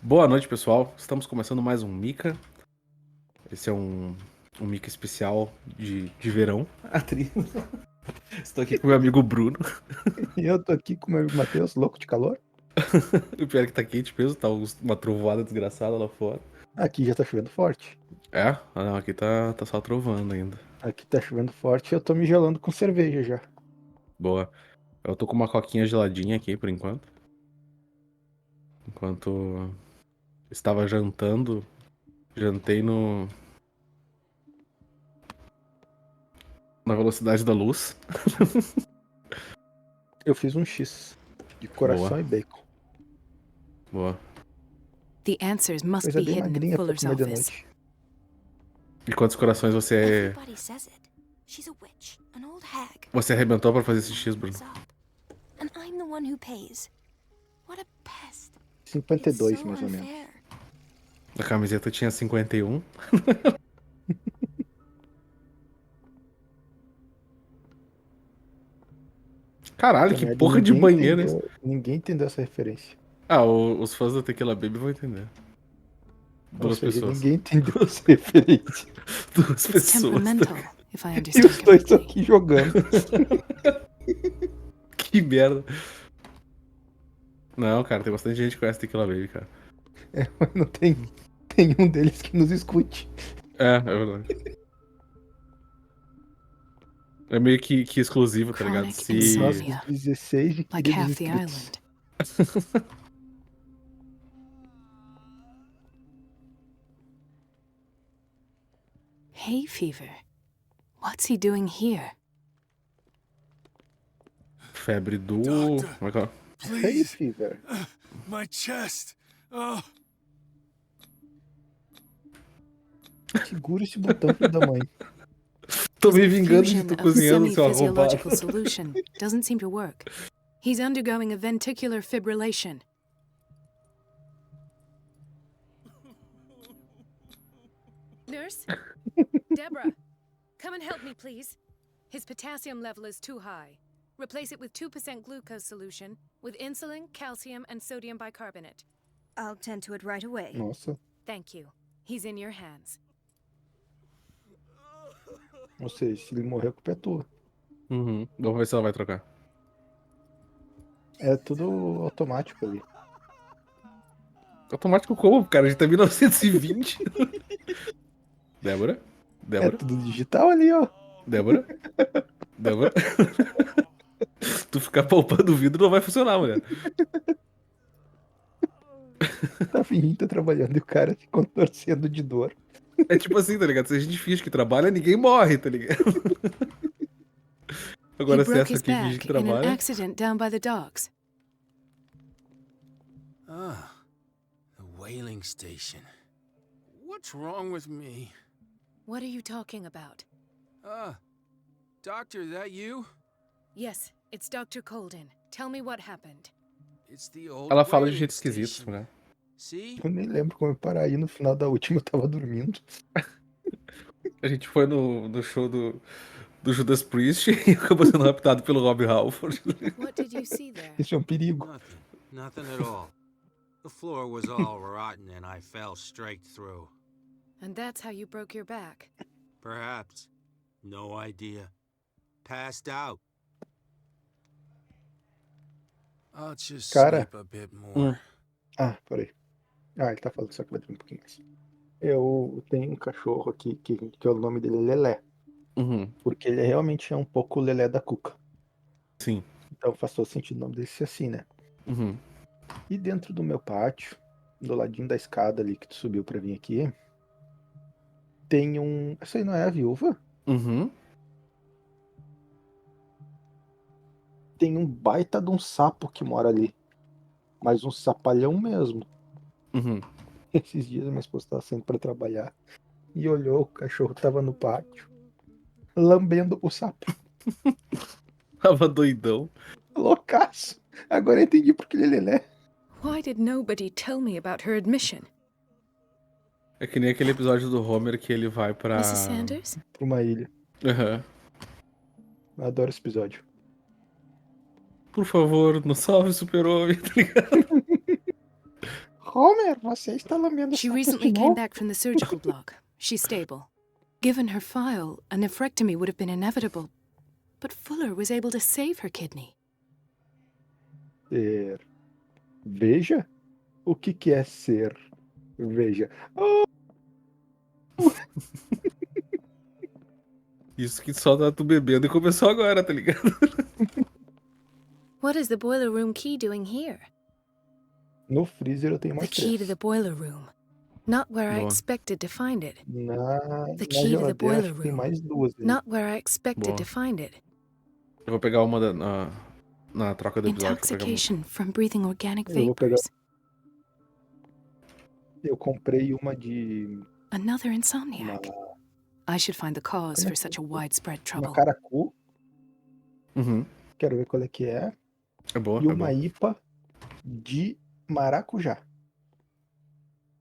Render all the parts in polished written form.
Boa noite, pessoal. Estamos começando mais um Mica. Esse é um Mica especial de verão. Estou aqui com meu amigo Bruno. E eu tô aqui com o meu amigo Matheus, louco de calor. O pior é que tá quente mesmo, tá uma trovoada desgraçada lá fora. Aqui já tá chovendo forte. É? Ah, não, aqui tá só trovando ainda. Aqui tá chovendo forte e eu tô me gelando com cerveja já. Boa. Eu tô com uma coquinha geladinha aqui por enquanto. Enquanto estava jantando, jantei na velocidade da luz. Eu fiz um X de coração Boa. e bacon. Boa. The answers must Coisa be bem hidden in magrinha pra Fuller's comer de office. noite. E quantos corações você Everybody says it. She's a witch, an old hag. arrebentou pra fazer esse X, Bruno? What's up? And I'm the one who pays. What a pest. 52 It's so mais ou menos. unfair. A camiseta tinha 51. Caralho, que Cyanide, porra de ninguém banheiro, hein? Ninguém entendeu essa referência. Ah, os fãs da Tequila Baby vão entender. Ou Duas seja, pessoas. ninguém entendeu essa referência. Duas It's pessoas. temperamental, if I E understand os dois estão correctly. aqui jogando. Que merda. Não, cara, tem bastante gente que conhece Tequila Baby, cara. Mas não tem nenhum deles que nos escute. É verdade. É meio que exclusivo, tá ligado? Chronic Se... insomnia. Nossos 16 de Like queridos half the inscritos. island. Hay fever. What's he doing here? Febre do... Doctor. Como é que é? Hey, Please, Fever. my chest. Oh, Segura esse botão, filho da mãe. Tô His me vingando de infusion tu of cozinhando, seu arrombado. semi-physiological solution doesn't seem to work. He's undergoing a ventricular fibrillation. Nurse? Deborah, come and help me, please. His potassium level is too high. Replace it with 2% glucose solution with insulin, calcium, and sodium bicarbonate. I'll tend to it right away. Nossa. Thank you. He's in your hands. Ou seja, se ele morrer, a culpa é tua. Uhum. Vamos ver se ela vai trocar. É tudo automático ali. Automático como, cara? A gente tá em 1920. Débora? É Débora? tudo digital ali, ó. Débora? Débora? Tu ficar palpando o vidro não vai funcionar, mulher. Tá fingindo que tá trabalhando e o cara se contorcendo de dor. É tipo assim, tá ligado? Se a gente finge que trabalha, ninguém morre, tá ligado? He Agora se broke essa his aqui finge que back in an trabalha... accident down by the docks. ah, the whaling station. What's wrong with me? What are you talking about? Doctor, that you? Yes, it's Dr. Colden. Tell me what happened. It's the old Ela fala de whaling jeito esquisito, station. mulher. See? Eu nem lembro como eu parar aí no final da última, eu tava dormindo. A gente foi no show do Judas Priest e acabou sendo raptado pelo Rob Halford. What did you see there? Isso é um perigo. Nothing at all. The floor was all rotten and I fell straight through. And that's how you broke your back. Perhaps. No idea. Passed out. I'll just Cara. sleep a bit more. Ah, peraí. Ah, ele tá falando só que vai dormir um pouquinho mais. Eu tenho um cachorro aqui que o nome dele é Lelé. Uhum. Porque ele realmente é um pouco o Lelé da Cuca. Sim. Então faz todo sentido o nome dele ser assim, né? Uhum. E dentro do meu pátio, do ladinho da escada ali que tu subiu pra vir aqui, tem um... Essa aí não é a viúva? Uhum. Tem um baita de um sapo que mora ali. Mas um sapalhão mesmo. Uhum. Esses dias a minha esposa tava saindo pra trabalhar e olhou, o cachorro tava no pátio, lambendo o sapo. Tava doidão. Loucaço. Agora eu entendi porque ele é Lelé. Why did nobody tell me about her admission? É que nem aquele episódio do Homer que ele vai pra... Mrs. Sanders? Pra uma ilha. Aham. Eu adoro esse episódio. Por favor, nos salve, super-homem, tá ligado? Homer, você está lambendo She sacos recently de came novo? back from the surgical block. She's stable. Given her file, a nephrectomy would have been inevitable. But Fuller was able to save her kidney. Ser. Veja? O que é ser? Veja. Isso que só tá tu bebendo e começou agora, tá ligado? What is the boiler room key doing here? No freezer eu tenho The mais key to 3. the boiler room. Not where I Boa. expected to find it. Na The key to the geladeira boiler acho que tem room. mais 2 aí. Not where I expected Boa. to find it. Eu vou pegar uma na troca do episódio. Vou pegar uma. Intoxication from breathing organic Eu vou pegar- vapors. Eu comprei uma de Another uma, insomniac. I should find the cause for such a widespread uma trouble. caracu. Uhum. Quero ver qual é que é. É boa, E é uma boa. IPA de maracujá.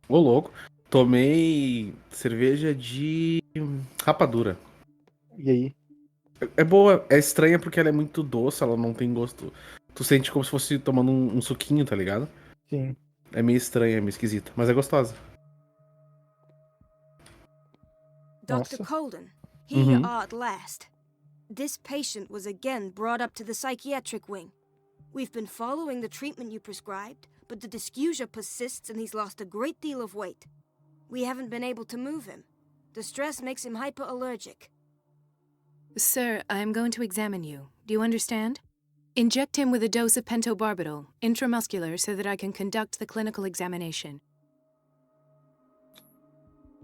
Ô, louco. Tomei cerveja de rapadura. E aí? É boa, é estranha porque ela é muito doce, ela não tem gosto. Tu sente como se fosse tomando um suquinho, tá ligado? Sim. É meio estranha, é meio esquisita, mas é gostosa. Dr. Nossa. Colden, here you Mhm. are at last. This patient was again brought up to the psychiatric wing. We've been following the treatment you prescribed, but the dysgeusia persists and he's lost a great deal of weight. We haven't been able to move him. The stress makes him hyperallergic. Sir, I am going to examine you. Do you understand? Inject him with a dose of pentobarbital, intramuscular, so that I can conduct the clinical examination.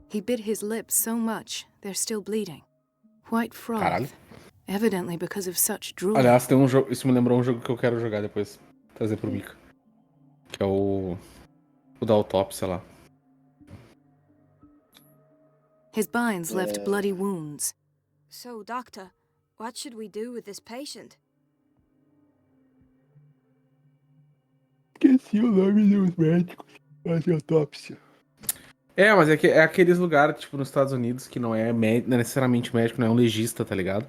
He bit his lips so much, they're still bleeding. White froth. Caralho. Evidently because of such drooling. Aliás, tem um jogo. Isso me lembrou um jogo que eu quero jogar depois. Trazer pro Mika. Que é o da autópsia lá. His binds left bloody wounds. So, Doctor, what should we do with this patient? Esqueci o nome dos médicos. Fazer autópsia. É, mas é aqueles lugares, tipo, nos Estados Unidos, que não é, não é necessariamente médico, não é um legista, tá ligado?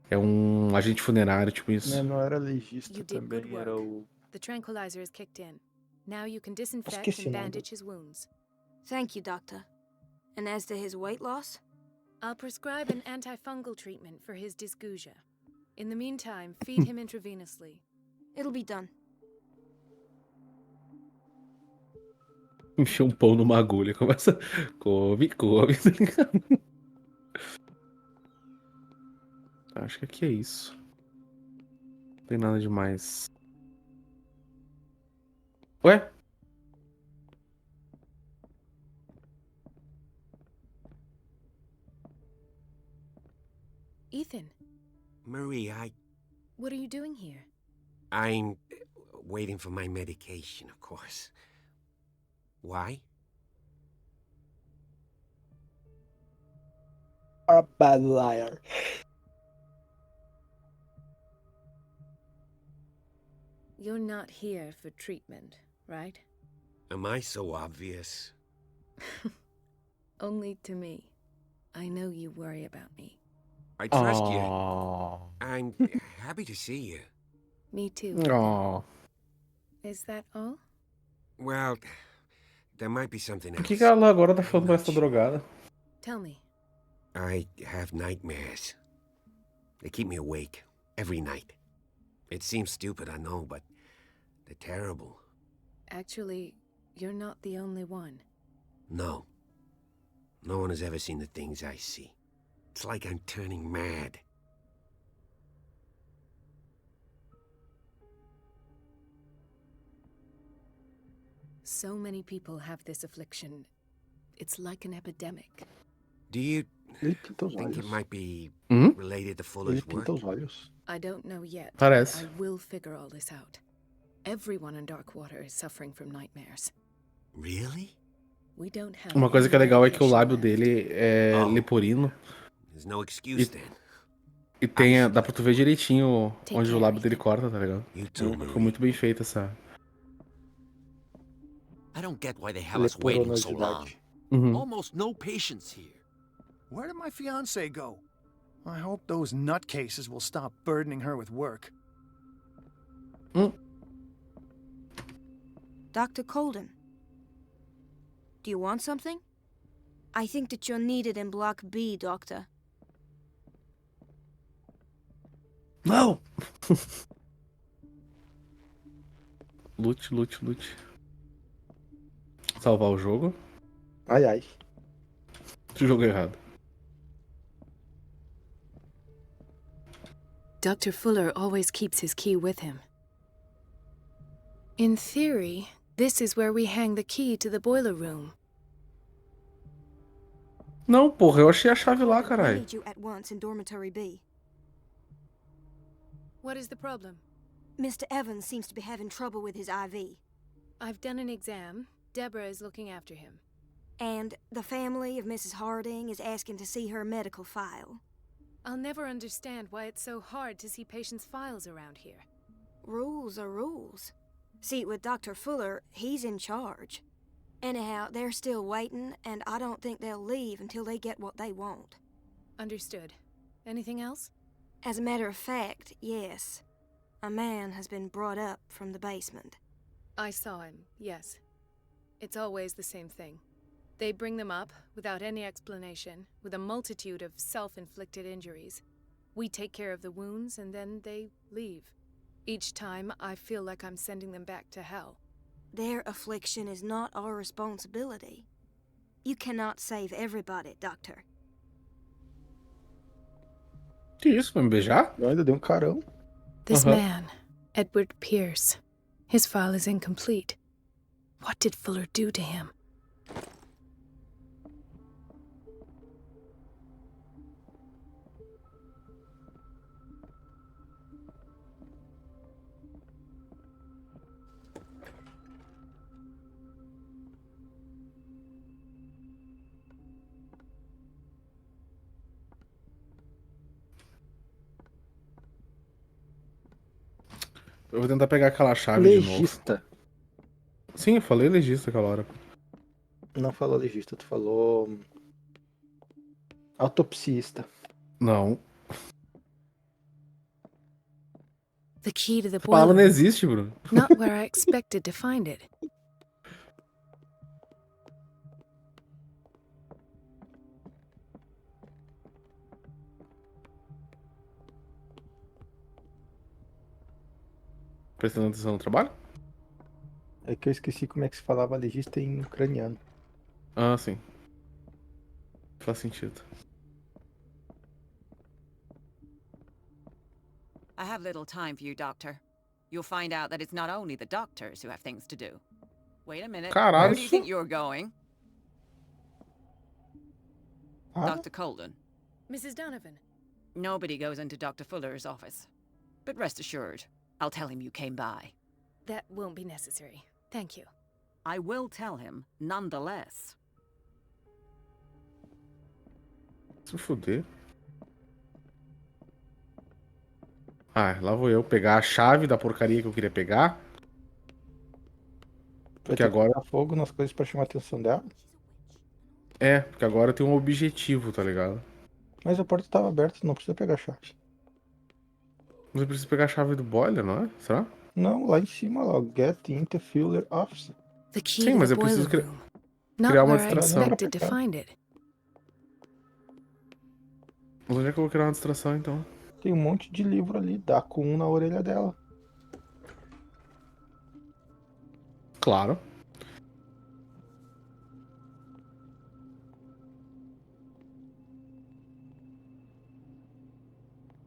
É um agente funerário, tipo isso. Não era legista You did good também, era o... The tranquilizer is kicked in. Now you can disinfect Esqueci o and nome. bandage his wounds. Thank you, Doctor. And as to his weight loss? I'll prescribe an antifungal treatment for his dysgeusia. In the meantime, feed him intravenously. It'll be done. Enfia um pão numa agulha, começa. Come, tá ligado? Acho que aqui é isso. Não tem nada demais. Ué? Ethan, Marie, what are you doing here? I'm waiting for my medication, of course. Why? A bad liar. You're not here for treatment, right? Am I so obvious? Only to me. I know you worry about me. I trust you. Oh. I'm happy to see you. Me too. Oh. Is that all? Well, there might be something Por else. que ela agora tá falando pra essa drogada? Tell me. I have nightmares. They keep me awake every night. It seems stupid, I know, but they're terrible. Actually, you're not the only one. No. No one has ever seen the things I see. It's like I'm turning mad. So many people have this affliction. It's like an epidemic. Do you Ele pinta os think it olhos. might be Hum? related to Ele Fuller's work? pinta os olhos. I don't know yet. Parece. I will figure all this out. Everyone in Darkwater is suffering from nightmares. Really? We don't have Uma coisa que é any legal é que o medication lábio left. dele é Oh. leporino. There's no excuse It- then. E dá pra tu ver direitinho Take onde o care, lábio dele Ethan. corta, tá ligado? You too, Ficou Marie. muito bem feita essa. I don't get why they have us waiting so long. Uhum. Almost no patients here. Where did my fiancée go? I hope those nutcases will stop burdening her with work. Dr. Colden. Do you want something? I think that you're needed in Block B, Doctor. Não! Lute, lute, lute. Salvar o jogo. Ai, ai. Jogo errado. Dr. Fuller always keeps his key with him. In theory, this is where we hang the key to the boiler room. Não, porra, eu achei a chave lá, We caralho. need you at once in Dormitory B. What is the problem? Mr. Evans seems to be having trouble with his IV. I've done an exam. Deborah is looking after him. And the family of Mrs. Harding is asking to see her medical file. I'll never understand why it's so hard to see patients' files around here. Rules are rules. See, with Dr. Fuller, he's in charge. Anyhow, they're still waiting, and I don't think they'll leave until they get what they want. Understood. Anything else? As a matter of fact, yes. A man has been brought up from the basement. I saw him, yes. It's always the same thing. They bring them up, without any explanation, with a multitude of self-inflicted injuries. We take care of the wounds, and then they leave. Each time, I feel like I'm sending them back to hell. Their affliction is not our responsibility. You cannot save everybody, Doctor. Que isso, vai me beijar? Eu ainda dei um carão. This Uh-huh. man, Edward Pierce, his file is incomplete. What did Fuller do to him? Eu vou tentar pegar aquela chave de novo. Legista. Sim, eu falei legista aquela hora. Não falou legista, tu falou. Autopsista. Não. The key to the Essa palavra boiler não room. existe, Bruno. Not where I expected to find it. Prestando atenção no trabalho? É que eu esqueci como é que se falava legista em ucraniano. Ah, sim. Faz sentido. I have little time for you, Doctor. You'll find out that it's not only the doctors who have things to do. Wait a minute. Caralho. Where do you think you're going? Ah, Dr. Colden. Mrs. Donovan. Nobody goes into Dr. Fuller's office. But rest assured, I'll tell him you came by. That won't be necessary. Thank you. I will tell him, nonetheless. Se fuder. Ah, lá vou eu pegar a chave da porcaria que eu queria pegar. vai Porque ter que agora. botar fogo nas coisas pra chamar a atenção dela. É, porque agora eu tenho um objetivo, tá ligado? Mas a porta tava aberta, não precisa pegar a chave. Mas eu preciso pegar a chave do boiler, não é? Será? Não, lá em cima, lá, Get into Fuller Office. The key Sim, to mas the eu preciso boiler room. Not criar uma where I distração. expected to find it. Mas onde é que eu vou criar uma distração, então? Tem um monte de livro ali, dá com um na orelha dela. Claro.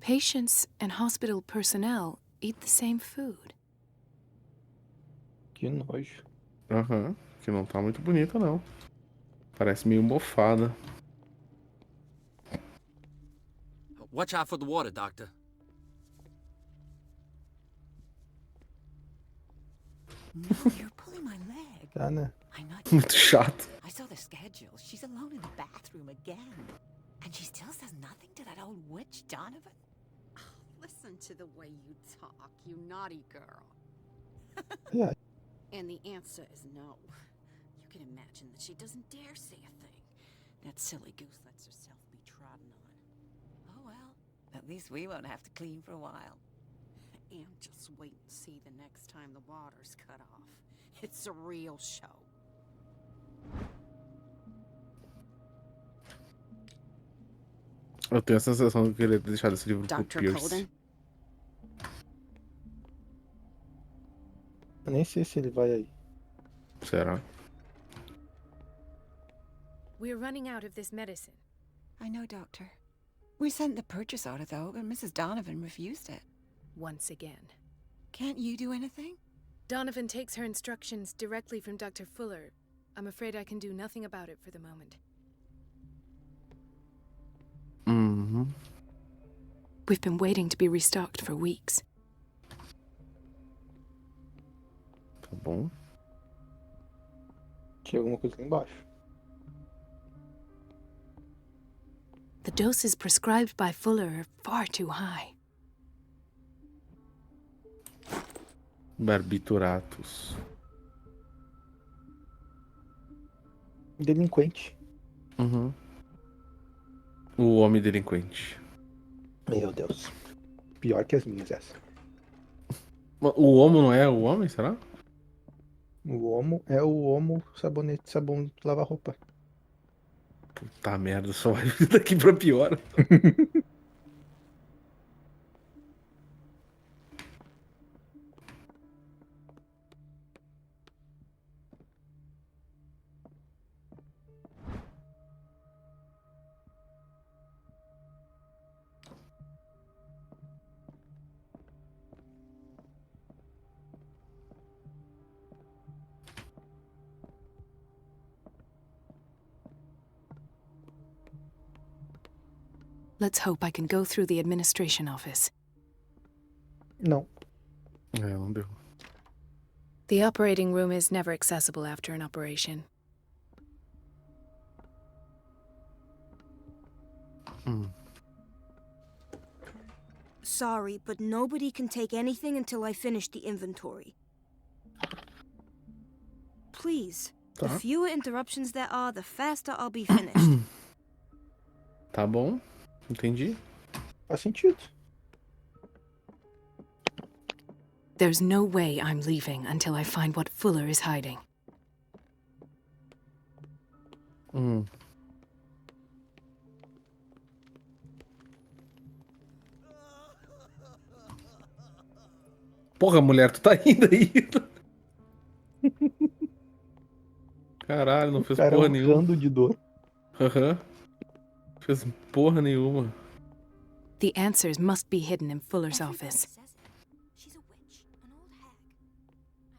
Patients and hospital personnel eat the same food. Que nojo. Aham. Que não tá muito bonita, não. Parece meio mofada. Watch out for the water, Doctor. No, you're pulling my leg. Tá, né? I'm not. Muito chato. I saw the schedule. She's alone in the bathroom again. And she still says nothing to that old witch, Donovan? Listen to the way you talk, you naughty girl. Yeah. And the answer is no. can imagine that she doesn't dare say a thing. That silly goose lets herself be trodden on. Oh well. At least we won't have to clean for a while. And just wait and see the next time the water's cut off. It's a real show. Eu tenho a sensação de eu querer deixar esse livro pro Dr. Pierce. Colden? Eu nem sei se ele vai aí. Será? We're running out of this medicine. I know, Doctor. We sent the purchase order, though, but Mrs. Donovan refused it. Once again. Can't you do anything? Donovan takes her instructions directly from Dr. Fuller. I'm afraid I can do nothing about it for the moment. Uhum. We've been waiting to be restocked for weeks. Tá bom. Tinha alguma coisa lá embaixo. The doses prescribed by Fuller are far too high. Barbituratos. Delinquente. Uhum. O homem delinquente. Meu Deus. Pior que as minhas, essa. O homo não é o homem, será? O homo é o homo sabonete, sabão de lavar roupa. Puta merda, só vai daqui pra pior. Let's hope I can go through the administration office. Não. É, não deu. The operating room is never accessible after an operation. Sorry, but nobody can take anything until I finish the inventory. Please. The Tá. fewer interruptions there are, the faster I'll be finished. Tá bom. Entendi. Faz sentido. There's no way I'm leaving until I find what Fuller is hiding. Porra, mulher, tu tá indo aí. Caralho, não fez Cara, porra um nenhuma. rando de dor. Aham. Fez porra nenhuma. The answers must be hidden in Fuller's office.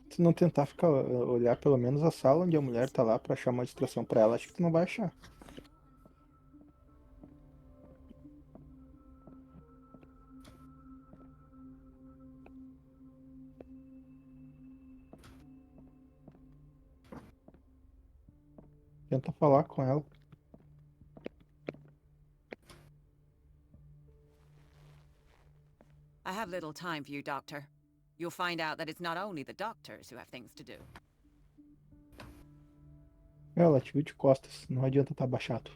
Se não tentar ficar olhar pelo menos a sala onde a mulher tá lá pra achar uma distração pra ela, acho que tu não vai achar. Tenta falar com ela. I have little time for you, Doctor. You'll find out that it's not only the doctors who have things to do. Ela te viu de costas, não adianta tá abaixado.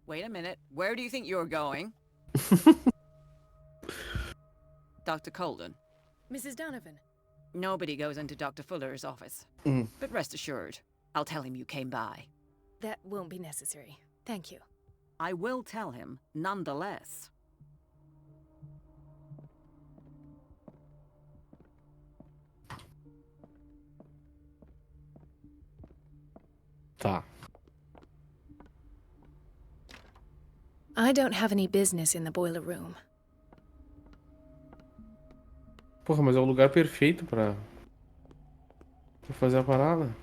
Wait a minute. Where do you think you're going? Dr. Colden. Mrs. Donovan. Nobody goes into Dr. Fuller's office. But rest assured, I'll tell him you came by. That won't be necessary. Thank you. I will tell him, nonetheless. Tá. I don't have any business in the boiler room. Porra, mas é o lugar perfeito pra fazer a parada.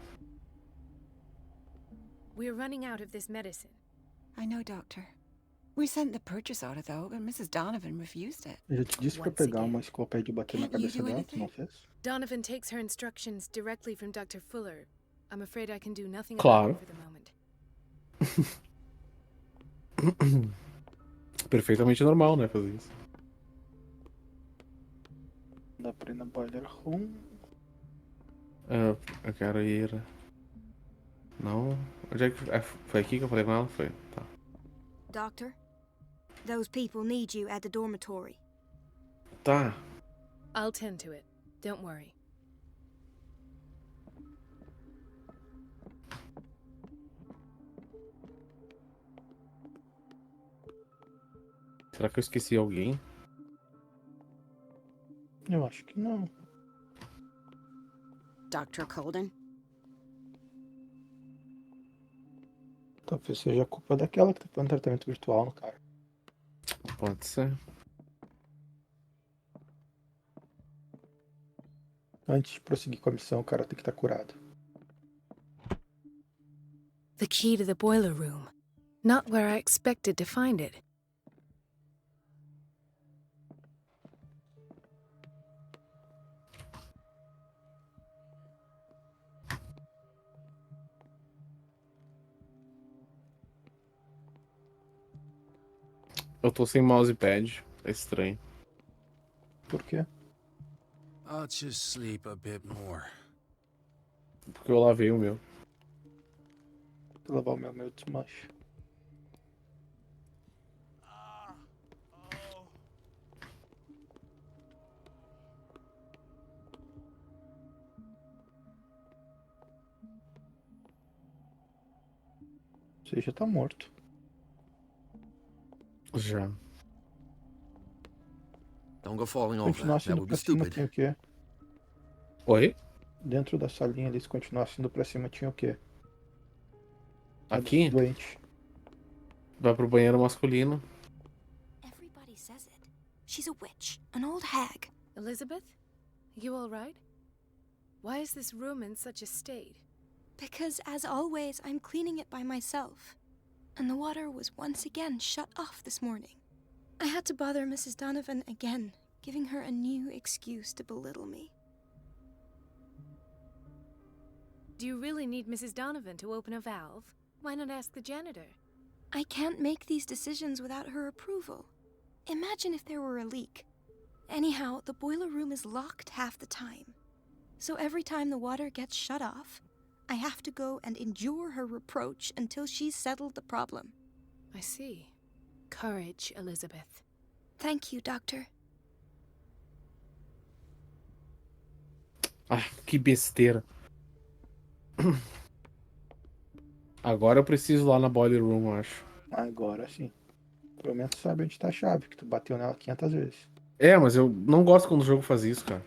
We're running out of this medicine. I know, Doctor. We sent the purchase order, though, but Mrs. Donovan refused it. Eu já te disse pra Once pegar again. uma enciclopédia e bater na Can't you cabeça do dela, tu anything? não fez? Donovan takes her instructions directly from Dr. Fuller. I'm afraid I can do nothing Claro. about it for the moment. Perfeitamente normal, né, fazer isso. Dá pra ir na boiler room. Eu quero ir Não. Onde é que. Foi aqui que eu falei com ela? Foi. Tá. Doctor, those people need you at the dormitory. Tá. I'll tend to it. Don't worry. Será que eu esqueci alguém? Eu acho que não. Dr. Colden? Talvez seja a culpa daquela que tá fazendo tratamento virtual no cara. Pode ser. Antes de prosseguir com a missão, o cara tem que estar curado. The key to the boiler room. Not where I expected to find it. Eu tô sem mousepad. É estranho. Por quê? I'll just sleep a bit more. Porque eu lavei o meu. Vou lavar o meu meio desmanche. Você já tá morto. Já. Don't go falling over. Continuar That indo would pra be cima stupid. tinha o quê? Oi? Dentro da salinha ali, se continuasse indo pra cima, tinha o quê? Aqui? Doente. Vai pro banheiro masculino. Everybody says it. She's a witch, an old hag. Elizabeth? You all right? Why is this room in such a state? Because, as always, I'm cleaning it by myself. And the water was once again shut off this morning. I had to bother Mrs. Donovan again, giving her a new excuse to belittle me. Do you really need Mrs. Donovan to open a valve? Why not ask the janitor? I can't make these decisions without her approval. Imagine if there were a leak. Anyhow, the boiler room is locked half the time. So every time the water gets shut off, I have to go and endure her reproach until she's settled the problem. I see. Courage, Elizabeth. Thank you, Doctor. Ah, que besteira. Agora eu preciso ir lá na boiler room, eu acho. Agora sim. Pelo menos tu sabe onde tá a chave, que tu bateu nela 500 vezes. É, mas eu não gosto quando o jogo faz isso, cara.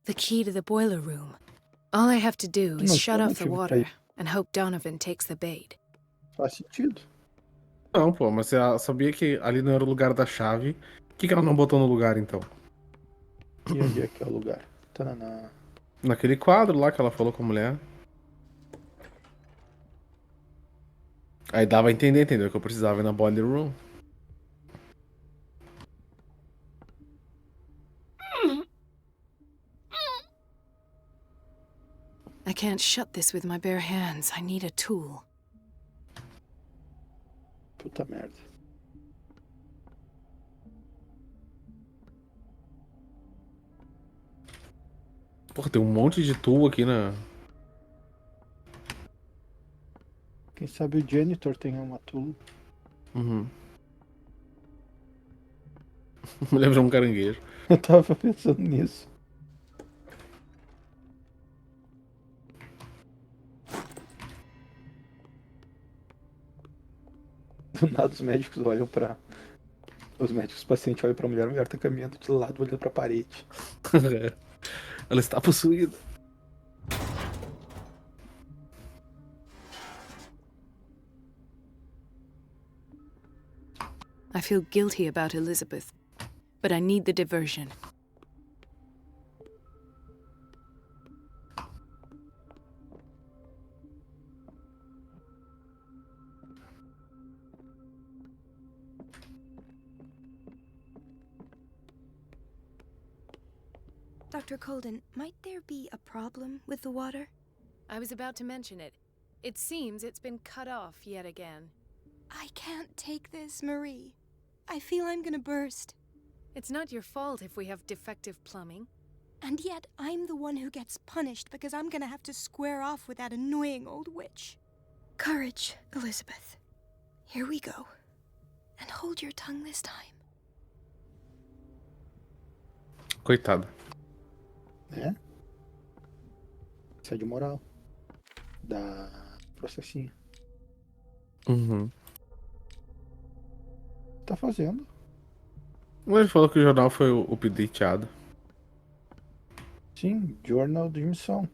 The key to the boiler room. All I have to do is Não, shut não off the tive water aí. and hope Donovan takes the bait. Faz sentido. Não, pô, mas você sabia que ali não era o lugar da chave. Por que ela não botou no lugar, então? E onde é que é o lugar? Tananá. Naquele quadro lá que ela falou com a mulher. Aí dava a entender, entendeu? Que eu precisava ir na boiler room. I can't shut this with my bare hands. I need a tool. Puta merda. Porra, tem um monte de tool aqui na. Quem sabe o janitor tem uma tool. Uhum. Me lembra um caranguejo. Eu tava pensando nisso. Do nada os médicos olham pra. Os médicos, os pacientes olham pra mulher, a mulher tá caminhando de lado olhando pra parede. Ela está possuída. I feel guilty about Elizabeth, but I need the diversion. Dr. Colden, might there be a problem with the water? I was about to mention it. It seems it's been cut off yet again. I can't take this, Marie. I feel I'm gonna burst. It's not your fault if we have defective plumbing. And yet, I'm the one who gets punished because I'm gonna have to square off with that annoying old witch. Courage, Elizabeth. Here we go. And hold your tongue this time. Coitada. É? Isso é de moral. Da processinho. Uhum. Tá fazendo. Ele falou que o jornal foi updateado. Sim, Journal de missão.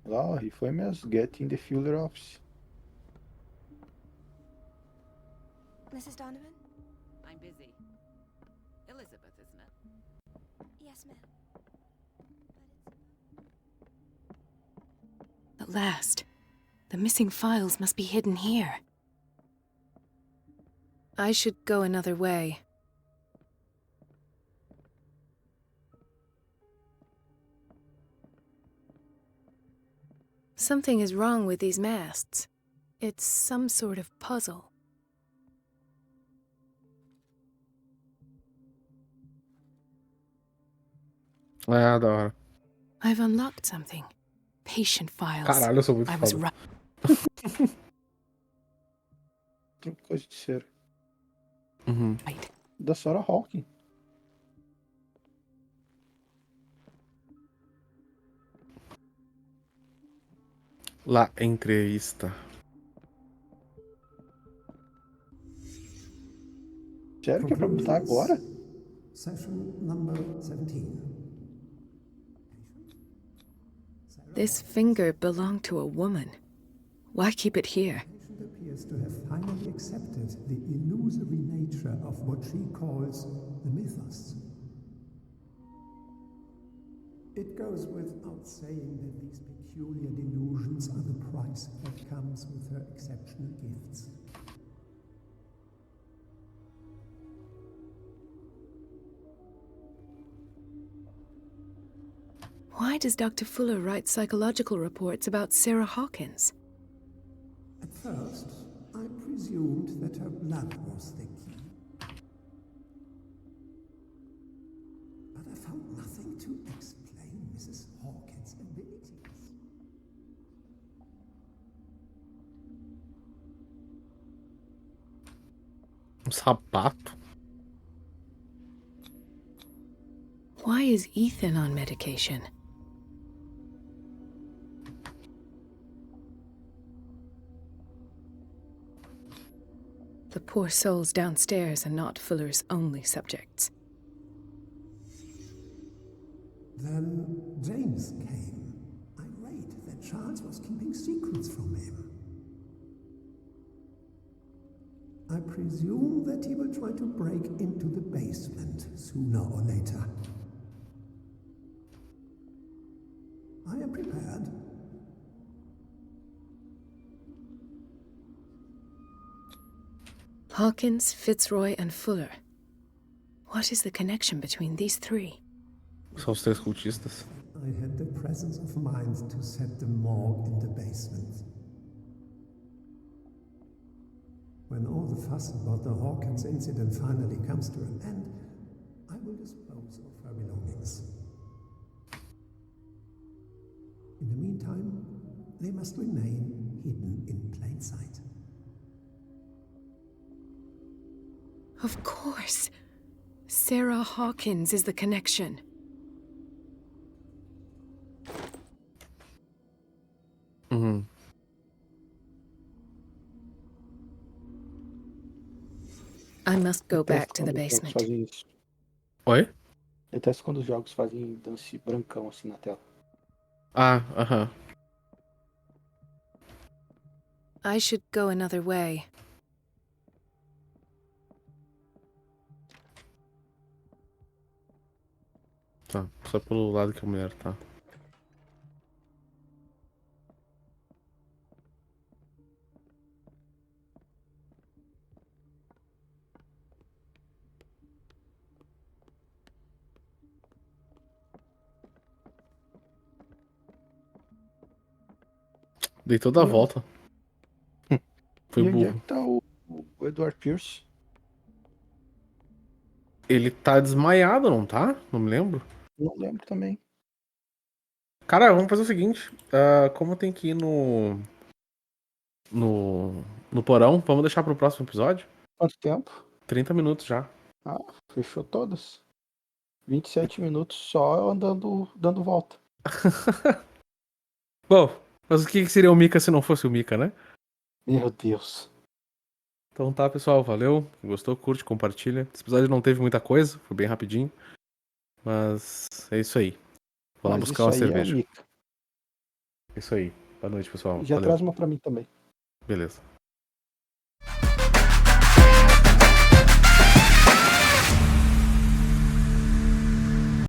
Lá, ó, e foi mesmo. Get in the Fuller Office. Mrs. Donovan? I'm busy. Elizabeth, isn't it? Yes, ma'am. At last. The missing files must be hidden here. I should go another way. Something is wrong with these masts. It's some sort of puzzle. Ah, da hora. I've unlocked something. Patient files. Caralho, eu sou muito I was foda. Outra coisa de cera. Uhum. right. Da Sarah Hawking. La entrevista. Sério que é pra botar agora? Session number 17. This finger belonged to a woman. Why keep it here? Patient appears to have finally accepted the illusory nature of what she calls the mythos. It goes without saying that these peculiar delusions are the price that comes with her exceptional gifts. Why does Dr. Fuller write psychological reports about Sarah Hawkins? At first, I presumed that her blood was the key. But I found nothing to explain Mrs. Hawkins' abilities. Sapato? Why is Ethan on medication? The poor souls downstairs are not Fuller's only subjects. Then James came, irate that Charles was keeping secrets from him. I presume that he will try to break into the basement sooner or later. I am prepared. Hawkins, Fitzroy, and Fuller. What is the connection between these three? São os três cultistas. I had the presence of mind to set the morgue in the basement. When all the fuss about the Hawkins incident finally comes to an end, I will dispose of her belongings. In the meantime, they must remain hidden in plain sight. Of course. Sarah Hawkins is the connection. Uhum. I must go back to Detesto the quando os jogos basement. fazem isso. Oi? Detesto quando os jogos fazem dance brancão assim na tela. Ah, aham. I should go another way. Tá, só pelo lado que a mulher tá. Dei toda a volta. Fui E onde é burro. que tá o Edward Pierce? Ele tá desmaiado, não tá? Não me lembro. Não lembro também. Cara, vamos fazer o seguinte. Como tem que ir no porão, vamos deixar pro próximo episódio? Quanto tempo? 30 minutos já. Ah, fechou todas. 27 minutos só andando, dando volta. Bom, mas o que seria o Mika se não fosse o Mika, né? Meu Deus. Então tá, pessoal, valeu. Gostou, curte, compartilha. Esse episódio não teve muita coisa, foi bem rapidinho. Mas é isso aí. Vou lá Mas buscar isso uma aí é o cerveja. Mika. É isso aí. Boa noite, pessoal. Já Valeu. traz uma pra mim também. Beleza.